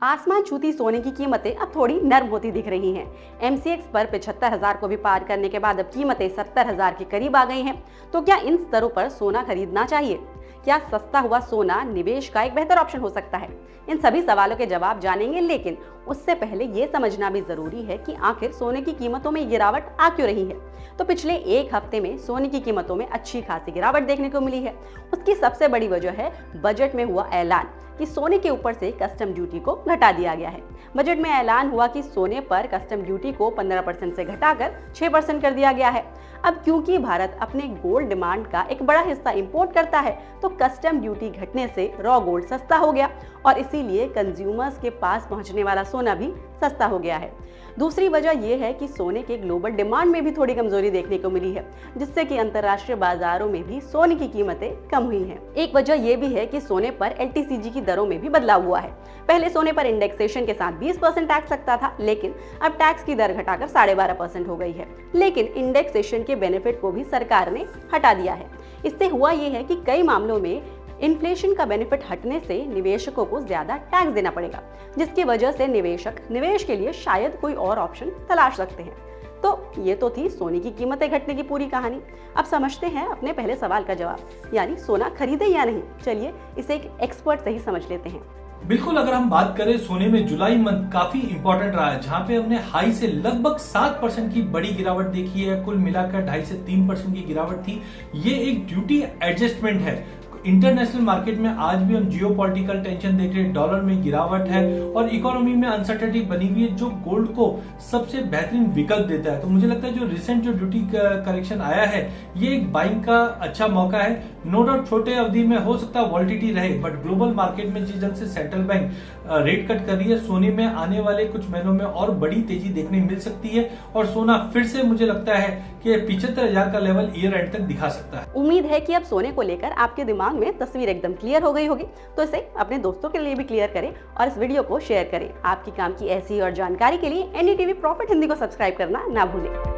आसमान छूती सोने की कीमतें अब थोड़ी नर्म होती दिख रही हैं। एमसीएक्स पर 75,000 को भी पार करने के बाद अब कीमतें 70,000 के करीब आ गई हैं। तो क्या इन स्तरों पर सोना खरीदना चाहिए? क्या सस्ता हुआ सोना निवेश का एक बेहतर ऑप्शन हो सकता है? इन सभी सवालों के जवाब जानेंगे, लेकिन उससे पहले ये समझना भी जरूरी है कि आखिर सोने की कीमतों में गिरावट आ क्यों रही है। तो पिछले एक हफ्ते में सोने की कीमतों में अच्छी खासी गिरावट देखने को मिली है। उसकी सबसे बड़ी वजह है बजट में हुआ ऐलान कि सोने के ऊपर से कस्टम ड्यूटी को घटा दिया गया है। बजट में ऐलान हुआ कि सोने पर कस्टम ड्यूटी को 15% से घटाकर 6% कर दिया गया है। अब क्योंकि भारत अपने गोल्ड डिमांड का एक बड़ा हिस्सा इंपोर्ट करता है, तो कस्टम ड्यूटी घटने से रॉ गोल्ड सस्ता हो गया और इसीलिए कंज्यूमर्स के पास पहुंचने वाला सोना भी सस्ता हो गया है। दूसरी वजह यह है कि सोने के ग्लोबल डिमांड में भी थोड़ी कमजोरी देखने को मिली है, जिससे कि अंतर्राष्ट्रीय बाजारों में भी सोने की कीमतें कम हुई हैं। एक वजह यह भी है कि सोने पर LTCG की दरों में भी बदलाव हुआ है। पहले सोने पर इंडेक्सेशन के साथ 20% टैक्स लगता था, लेकिन अब टैक्स की दर घटाकर 12.5% हो गई है। लेकिन इंडेक्सेशन के बेनिफिट को भी सरकार ने हटा दिया है। इससे हुआ यह है कि कई मामलों में इन्फ्लेशन का बेनिफिट हटने से निवेशकों को ज्यादा टैक्स देना पड़ेगा, जिसकी वजह से निवेशक निवेश के लिए शायद कोई और ऑप्शन तलाश सकते हैं। तो ये तो थी सोने की कीमतें घटने की पूरी कहानी। अब समझते हैं अपने पहले सवाल का जवाब, यानी सोना खरीदे या नहीं। चलिए इसे एक एक्सपर्ट से ही समझ लेते हैं। बिल्कुल, अगर हम बात करें सोने में, जुलाई मंथ काफी इंपॉर्टेंट रहा है, जहां पे हमने हाई से लगभग 7% की बड़ी गिरावट देखी है। कुल मिलाकर 2.5 से 3% की गिरावट थी। ये एक ड्यूटी एडजस्टमेंट है। इंटरनेशनल मार्केट में आज भी हम जियोपॉलिटिकल टेंशन देख रहे हैं, डॉलर में गिरावट है और इकोनॉमी में अनसर्टेनिटी बनी हुई है, जो गोल्ड को सबसे बेहतरीन विकल्प देता है। तो मुझे लगता है जो रिसेंट जो ड्यूटी करेक्शन आया है, ये एक बाइंग का अच्छा मौका है। नो डाउट छोटे अवधि में हो सकता है वॉलिटिलिटी रहे, बट ग्लोबल मार्केट में जिस ढंग से सेंट्रल बैंक रेट कट कर रही है, सोने में आने वाले कुछ महीनों में और बड़ी तेजी देखने मिल सकती है और सोना फिर से मुझे लगता है कि 75,000 का लेवल ईयर एंड तक दिखा सकता है। उम्मीद है कि अब सोने को लेकर आपके दिमाग में तस्वीर एकदम क्लियर हो गई होगी। तो इसे अपने दोस्तों के लिए भी क्लियर करें और इस वीडियो को शेयर करें। आपकी काम की ऐसी और जानकारी के लिए NDTV प्रॉफिट हिंदी को सब्सक्राइब करना ना भूलें।